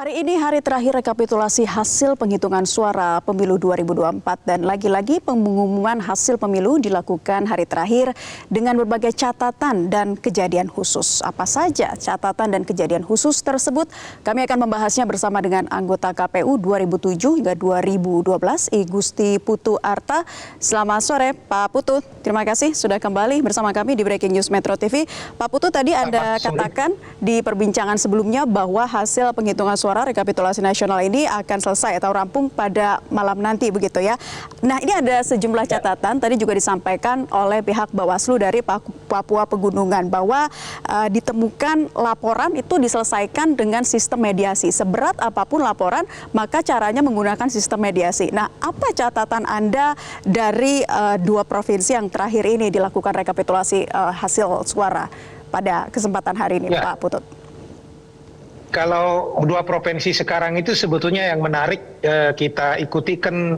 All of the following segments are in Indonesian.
Hari ini hari terakhir rekapitulasi hasil penghitungan suara pemilu 2024 dan lagi-lagi pengumuman hasil pemilu dilakukan hari terakhir dengan berbagai catatan dan kejadian khusus. Apa saja catatan dan kejadian khusus tersebut? Kami akan membahasnya bersama dengan anggota KPU 2007 hingga 2012 I Gusti Putu Arta. Selamat sore Pak Putu, terima kasih sudah kembali bersama kami di Breaking News Metro TV. Pak Putu, tadi Anda katakan di perbincangan sebelumnya bahwa hasil penghitungan suara rekapitulasi nasional ini akan selesai atau rampung pada malam nanti begitu ya. Nah, ini ada sejumlah catatan tadi juga disampaikan oleh pihak Bawaslu dari Papua Pegunungan bahwa ditemukan laporan itu diselesaikan dengan sistem mediasi. Seberat apapun laporan, maka caranya menggunakan sistem mediasi. Nah, apa catatan Anda dari dua provinsi yang terakhir ini dilakukan rekapitulasi hasil suara pada kesempatan hari ini, Pak Putut? Kalau dua provinsi sekarang itu sebetulnya yang menarik kita ikuti kan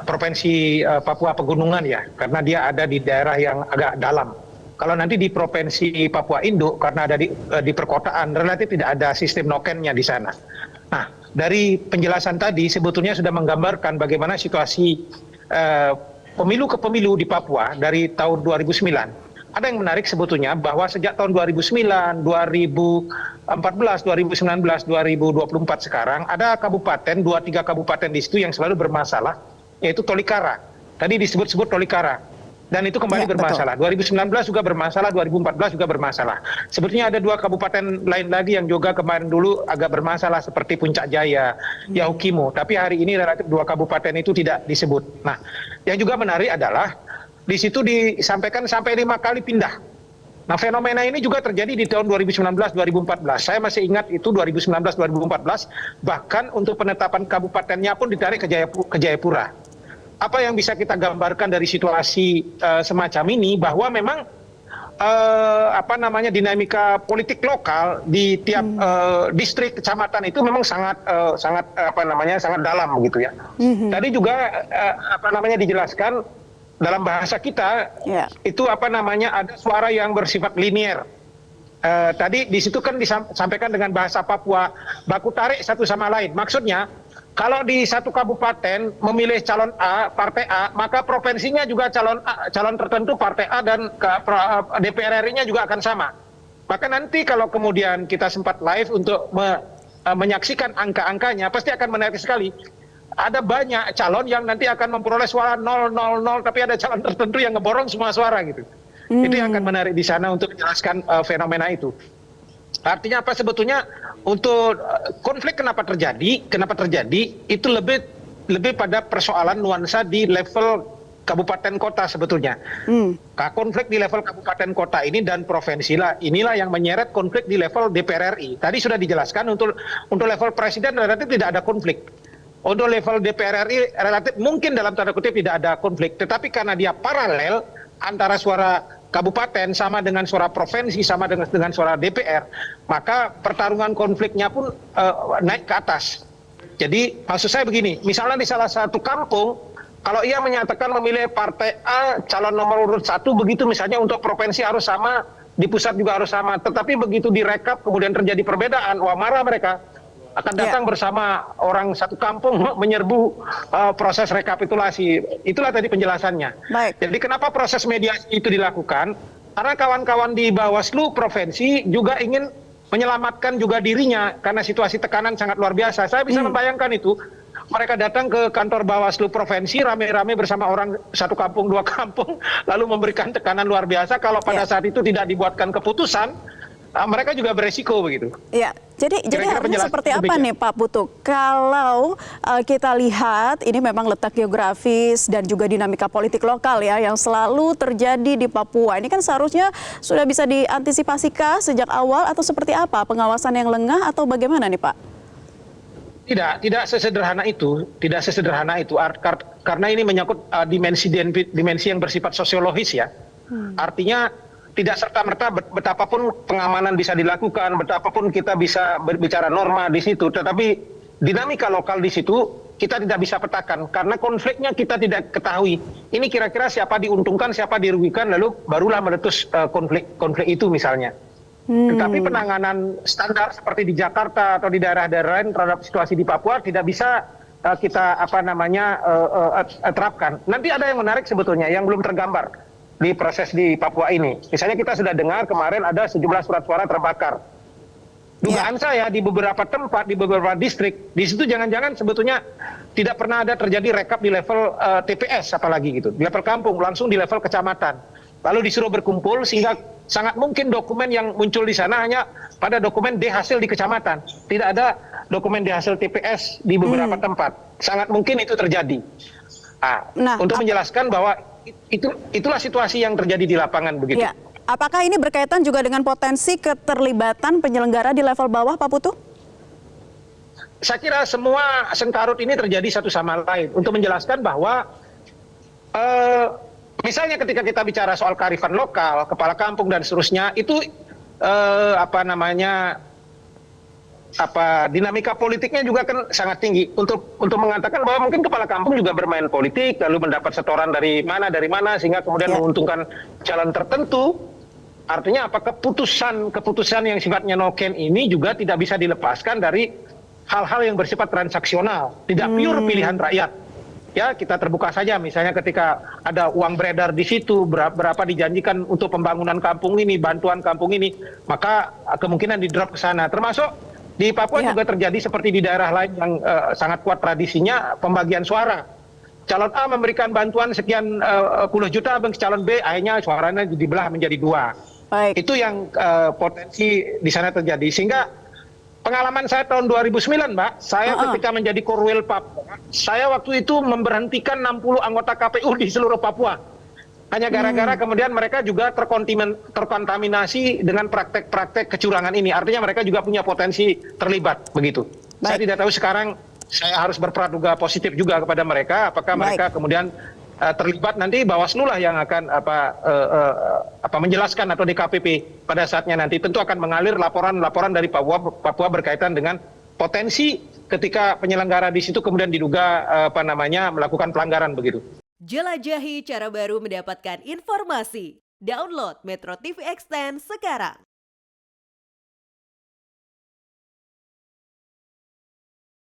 provinsi Papua Pegunungan ya, karena dia ada di daerah yang agak dalam. Kalau nanti di provinsi Papua Induk karena ada di perkotaan, relatif tidak ada sistem nokennya di sana. Nah, dari penjelasan tadi sebetulnya sudah menggambarkan bagaimana situasi pemilu ke pemilu di Papua dari tahun 2009. Ada yang menarik sebetulnya bahwa sejak tahun 2009, 2014, 2019, 2024 sekarang ada kabupaten, 2-3 kabupaten di situ yang selalu bermasalah, yaitu Tolikara. Tadi disebut-sebut Tolikara. Dan itu kembali bermasalah. Betul. 2019 juga bermasalah, 2014 juga bermasalah. Sebetulnya ada 2 kabupaten lain lagi yang juga kemarin dulu agak bermasalah seperti Puncak Jaya, Yahukimo. Tapi hari ini relatif 2 kabupaten itu tidak disebut. Nah, yang juga menarik adalah di situ disampaikan sampai 5 kali pindah. Nah, fenomena ini juga terjadi di tahun 2019-2014. Saya masih ingat itu 2019-2014, bahkan untuk penetapan kabupatennya pun ditarik ke Jayapura. Apa yang bisa kita gambarkan dari situasi semacam ini, bahwa memang dinamika politik lokal di tiap distrik kecamatan itu memang sangat dalam gitu ya. Tadi juga dijelaskan dalam bahasa kita itu ada suara yang bersifat linier. Tadi di situ kan disampaikan dengan bahasa Papua, baku tarik satu sama lain. Maksudnya kalau di satu kabupaten memilih calon A, partai A, maka provinsinya juga calon tertentu partai A dan DPR RI-nya juga akan sama. Maka nanti kalau kemudian kita sempat live untuk menyaksikan angka-angkanya, pasti akan menarik sekali. Ada banyak calon yang nanti akan memperoleh suara 000, tapi ada calon tertentu yang ngeborong semua suara gitu. Itu yang akan menarik di sana untuk menjelaskan fenomena itu. Artinya apa sebetulnya untuk konflik kenapa terjadi itu lebih pada persoalan nuansa di level kabupaten kota sebetulnya. Konflik di level kabupaten kota ini dan provinsi inilah yang menyeret konflik di level DPR RI. Tadi sudah dijelaskan untuk level presiden relatif tidak ada konflik. Untuk level DPR RI relatif mungkin dalam tanda kutip tidak ada konflik, tetapi karena dia paralel antara suara kabupaten sama dengan suara provinsi sama dengan suara DPR, maka pertarungan konfliknya pun naik ke atas. Jadi maksud saya begini, misalnya di salah satu kampung, kalau ia menyatakan memilih partai A calon nomor urut 1 begitu misalnya untuk provinsi harus sama, di pusat juga harus sama, tetapi begitu direkap kemudian terjadi perbedaan, wah marah mereka. Akan datang bersama orang satu kampung menyerbu proses rekapitulasi. Itulah tadi penjelasannya. Baik. Jadi kenapa proses mediasi itu dilakukan? Karena kawan-kawan di Bawaslu provinsi juga ingin menyelamatkan juga dirinya karena situasi tekanan sangat luar biasa. Saya bisa membayangkan itu. Mereka datang ke kantor Bawaslu provinsi rame-rame bersama orang satu kampung, 2 kampung, lalu memberikan tekanan luar biasa. Kalau pada saat itu tidak dibuatkan keputusan, mereka juga beresiko begitu. Ya, jadi harusnya seperti apa nih Pak Putu? Kalau kita lihat ini memang letak geografis dan juga dinamika politik lokal ya yang selalu terjadi di Papua. Ini kan seharusnya sudah bisa diantisipasikah sejak awal atau seperti apa? Pengawasan yang lengah atau bagaimana nih Pak? Tidak sesederhana itu, karena ini menyangkut dimensi yang bersifat sosiologis ya. Artinya tidak serta-merta betapapun pengamanan bisa dilakukan, betapapun kita bisa berbicara norma di situ, tetapi dinamika lokal di situ kita tidak bisa petakan karena konfliknya kita tidak ketahui. Ini kira-kira siapa diuntungkan, siapa dirugikan, lalu barulah meletus konflik itu misalnya. Tetapi penanganan standar seperti di Jakarta atau di daerah-daerah lain terhadap situasi di Papua tidak bisa kita terapkan. Nanti ada yang menarik sebetulnya yang belum tergambar di proses di Papua ini. Misalnya kita sudah dengar kemarin ada sejumlah surat suara terbakar. Dugaan saya di beberapa tempat, di beberapa distrik, di situ jangan-jangan sebetulnya tidak pernah ada terjadi rekap di level TPS apalagi gitu, di level kampung, langsung di level kecamatan. Lalu disuruh berkumpul sehingga sangat mungkin dokumen yang muncul di sana hanya pada dokumen D hasil di kecamatan. Tidak ada dokumen D hasil TPS di beberapa tempat. Sangat mungkin itu terjadi. Untuk menjelaskan bahwa itulah situasi yang terjadi di lapangan begitu. Ya. Apakah ini berkaitan juga dengan potensi keterlibatan penyelenggara di level bawah, Pak Putu? Saya kira semua sengkarut ini terjadi satu sama lain. Untuk menjelaskan bahwa misalnya ketika kita bicara soal kearifan lokal, kepala kampung dan seterusnya, itu dinamika politiknya juga kan sangat tinggi untuk mengatakan bahwa mungkin kepala kampung juga bermain politik, lalu mendapat setoran dari mana sehingga kemudian menguntungkan calon tertentu. Artinya apa, keputusan yang sifatnya noken ini juga tidak bisa dilepaskan dari hal-hal yang bersifat transaksional, tidak pure pilihan rakyat. Ya, kita terbuka saja misalnya ketika ada uang beredar di situ, berapa dijanjikan untuk pembangunan kampung ini, bantuan kampung ini, maka kemungkinan di-drop ke sana. Termasuk di Papua juga terjadi seperti di daerah lain yang sangat kuat tradisinya pembagian suara. Calon A memberikan bantuan sekian puluh juta, calon B akhirnya suaranya dibelah menjadi 2. Baik. Itu yang potensi di sana terjadi. Sehingga pengalaman saya tahun 2009, Mbak, saya ketika menjadi Korwil Papua, saya waktu itu memberhentikan 60 anggota KPU di seluruh Papua. Hanya gara-gara kemudian mereka juga terkontaminasi dengan praktek-praktek kecurangan ini. Artinya mereka juga punya potensi terlibat, begitu. Saya tidak tahu sekarang saya harus berpraduga positif juga kepada mereka, apakah mereka kemudian terlibat, nanti Bawaslu lah yang akan menjelaskan, atau DKPP pada saatnya nanti tentu akan mengalir laporan dari Papua berkaitan dengan potensi ketika penyelenggara di situ kemudian diduga melakukan pelanggaran begitu. Jelajahi cara baru mendapatkan informasi. Download Metro TV Extend sekarang.